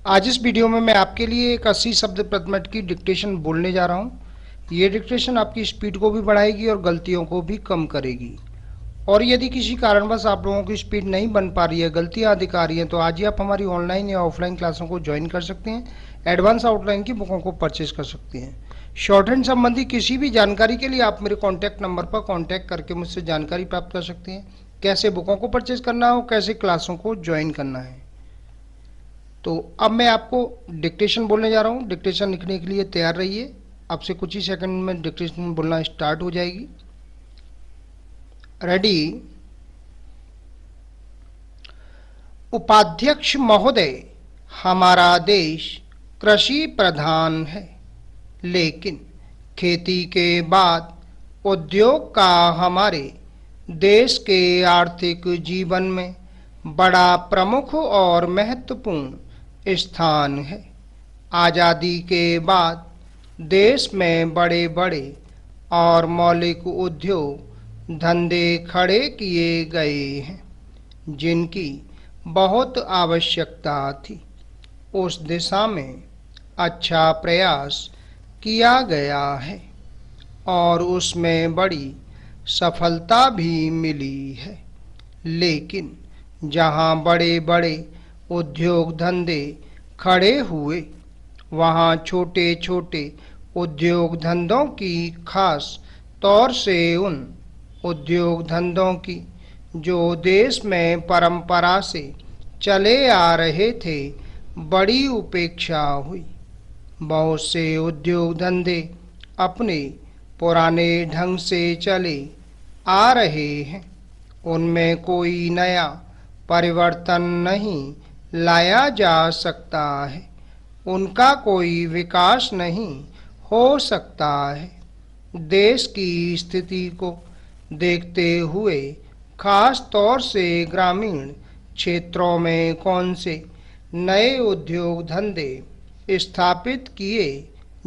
आज इस वीडियो में मैं आपके लिए एक 80 शब्द प्रति मिनट की डिक्टेशन बोलने जा रहा हूँ। ये डिक्टेशन आपकी स्पीड को भी बढ़ाएगी और गलतियों को भी कम करेगी। और यदि किसी कारणवश आप लोगों की स्पीड नहीं बन पा रही है, गलतियाँ दिखा रही हैं, तो आज ही आप हमारी ऑनलाइन या ऑफलाइन क्लासों को ज्वाइन कर सकते हैं। एडवांस आउटलाइन की बुकों को परचेज कर सकते हैं। शॉर्ट हैंड संबंधी किसी भी जानकारी के लिए आप मेरे कॉन्टैक्ट नंबर पर कॉन्टैक्ट करके मुझसे जानकारी प्राप्त कर सकते हैं। कैसे बुकों को परचेज करना हो, कैसे क्लासों को ज्वाइन करना है। तो अब मैं आपको डिक्टेशन बोलने जा रहा हूँ। डिक्टेशन लिखने के लिए तैयार रहिए। अब से कुछ ही सेकंड में डिक्टेशन बोलना स्टार्ट हो जाएगी। रेडी। उपाध्यक्ष महोदय, हमारा देश कृषि प्रधान है, लेकिन खेती के बाद उद्योग का हमारे देश के आर्थिक जीवन में बड़ा प्रमुख और महत्वपूर्ण स्थान है। आज़ादी के बाद देश में बड़े बड़े और मौलिक उद्योग धंधे खड़े किए गए हैं, जिनकी बहुत आवश्यकता थी। उस दिशा में अच्छा प्रयास किया गया है और उसमें बड़ी सफलता भी मिली है। लेकिन जहाँ बड़े बड़े उद्योग धंधे खड़े हुए, वहाँ छोटे छोटे उद्योग धंधों की, खास तौर से उन उद्योग धंधों की जो देश में परंपरा से चले आ रहे थे, बड़ी उपेक्षा हुई। बहुत से उद्योग धंधे अपने पुराने ढंग से चले आ रहे हैं, उनमें कोई नया परिवर्तन नहीं लाया जा सकता है, उनका कोई विकास नहीं हो सकता है। देश की स्थिति को देखते हुए खास तौर से ग्रामीण क्षेत्रों में कौन से नए उद्योग धंधे स्थापित किए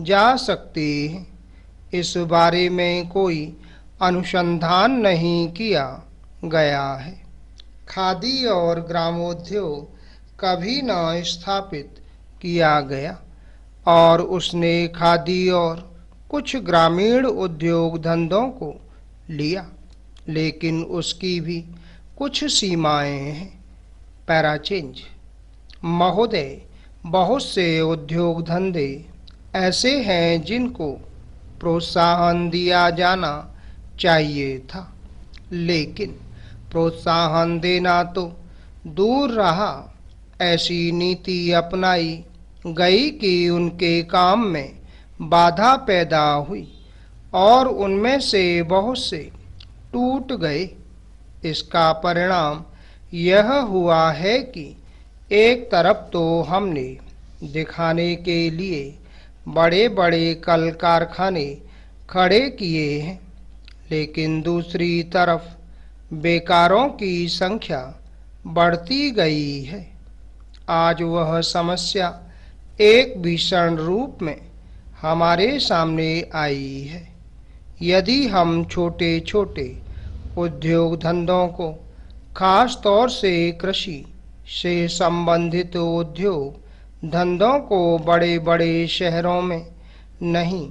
जा सकते हैं, इस बारे में कोई अनुसंधान नहीं किया गया है। खादी और ग्रामोद्योग कभी न स्थापित किया गया और उसने खादी और कुछ ग्रामीण उद्योग धंधों को लिया, लेकिन उसकी भी कुछ सीमाएं हैं। पैराचेंज। महोदय, बहुत से उद्योग धंधे ऐसे हैं जिनको प्रोत्साहन दिया जाना चाहिए था, लेकिन प्रोत्साहन देना तो दूर रहा, ऐसी नीति अपनाई गई कि उनके काम में बाधा पैदा हुई और उनमें से बहुत से टूट गए। इसका परिणाम यह हुआ है कि एक तरफ तो हमने दिखाने के लिए बड़े बड़े कल कारखाने खड़े किए हैं, लेकिन दूसरी तरफ बेकारों की संख्या बढ़ती गई है। आज वह समस्या एक भीषण रूप में हमारे सामने आई है। यदि हम छोटे छोटे उद्योग धंधों को, खास तौर से कृषि से संबंधित उद्योग धंधों को बड़े बड़े शहरों में नहीं,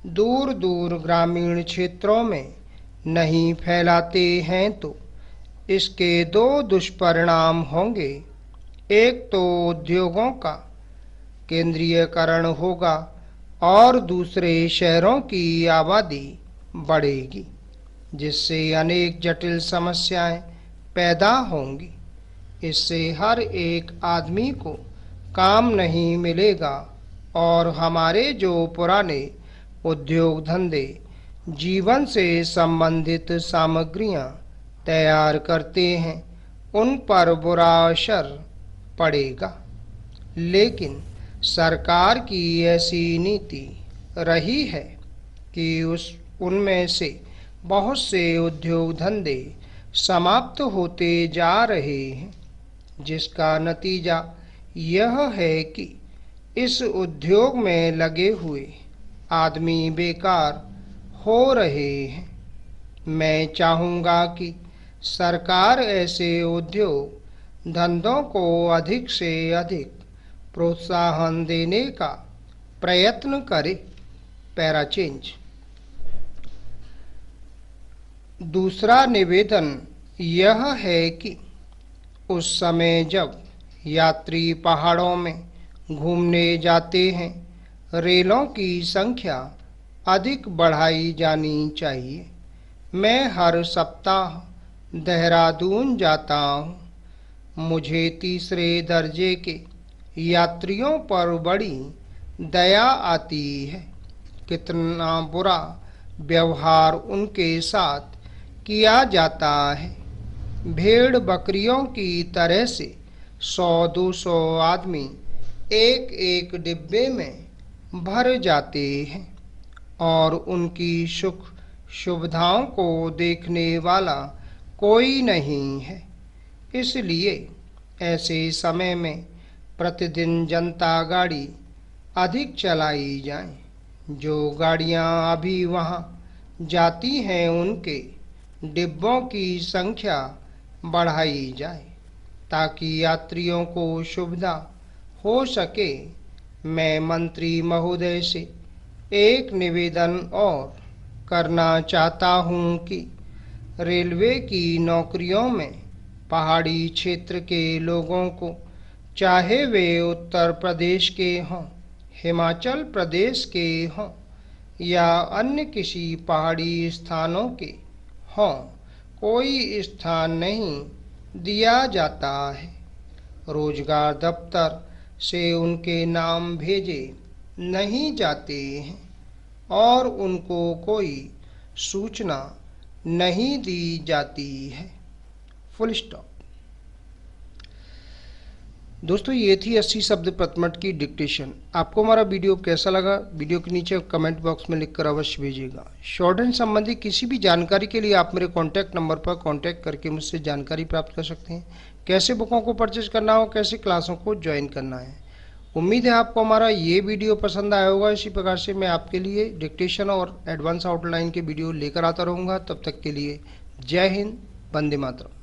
दूर दूर ग्रामीण क्षेत्रों में नहीं फैलाते हैं, तो इसके दो दुष्परिणाम होंगे। एक तो उद्योगों का केंद्रीयकरण होगा और दूसरे शहरों की आबादी बढ़ेगी, जिससे अनेक जटिल समस्याएं पैदा होंगी। इससे हर एक आदमी को काम नहीं मिलेगा और हमारे जो पुराने उद्योग धंधे जीवन से संबंधित सामग्रियां तैयार करते हैं, उन पर बुरा असर पड़ेगा। लेकिन सरकार की ऐसी नीति रही है कि उनमें से बहुत से उद्योग धंधे समाप्त होते जा रहे हैं, जिसका नतीजा यह है कि इस उद्योग में लगे हुए आदमी बेकार हो रहे हैं। मैं चाहूँगा कि सरकार ऐसे उद्योग धंधों को अधिक से अधिक प्रोत्साहन देने का प्रयत्न करें। Para change. दूसरा निवेदन यह है कि उस समय जब यात्री पहाड़ों में घूमने जाते हैं, रेलों की संख्या अधिक बढ़ाई जानी चाहिए। मैं हर सप्ताह देहरादून जाता हूँ। मुझे तीसरे दर्जे के यात्रियों पर बड़ी दया आती है। कितना बुरा व्यवहार उनके साथ किया जाता है। भेड़ बकरियों की तरह से 100-200 आदमी एक एक डिब्बे में भर जाते हैं और उनकी सुख सुविधाओं को देखने वाला कोई नहीं है। इसलिए ऐसे समय में प्रतिदिन जनता गाड़ी अधिक चलाई जाए। जो गाड़ियां अभी वहां जाती हैं उनके डिब्बों की संख्या बढ़ाई जाए ताकि यात्रियों को सुविधा हो सके। मैं मंत्री महोदय से एक निवेदन और करना चाहता हूं कि रेलवे की नौकरियों में पहाड़ी क्षेत्र के लोगों को, चाहे वे उत्तर प्रदेश के हों, हिमाचल प्रदेश के हों या अन्य किसी पहाड़ी स्थानों के हों, कोई स्थान नहीं दिया जाता है। रोजगार दफ्तर से उनके नाम भेजे नहीं जाते हैं और उनको कोई सूचना नहीं दी जाती है। Full stop. दोस्तों, ये थी 80 शब्द प्रथमट की डिक्टेशन। आपको हमारा वीडियो कैसा लगा, वीडियो के नीचे कमेंट बॉक्स में लिखकर अवश्य भेजिएगा। शॉर्टहैंड संबंधी किसी भी जानकारी के लिए आप मेरे कॉन्टैक्ट नंबर पर कॉन्टैक्ट करके मुझसे जानकारी प्राप्त कर सकते हैं। कैसे बुकों को परचेज करना हो, कैसे क्लासों को ज्वाइन करना है। उम्मीद है आपको हमारा ये वीडियो पसंद आया होगा। इसी प्रकार से मैं आपके लिए डिक्टेशन और एडवांस आउटलाइन के वीडियो लेकर आता रहूँगा। तब तक के लिए जय हिंद, वंदे मातरम।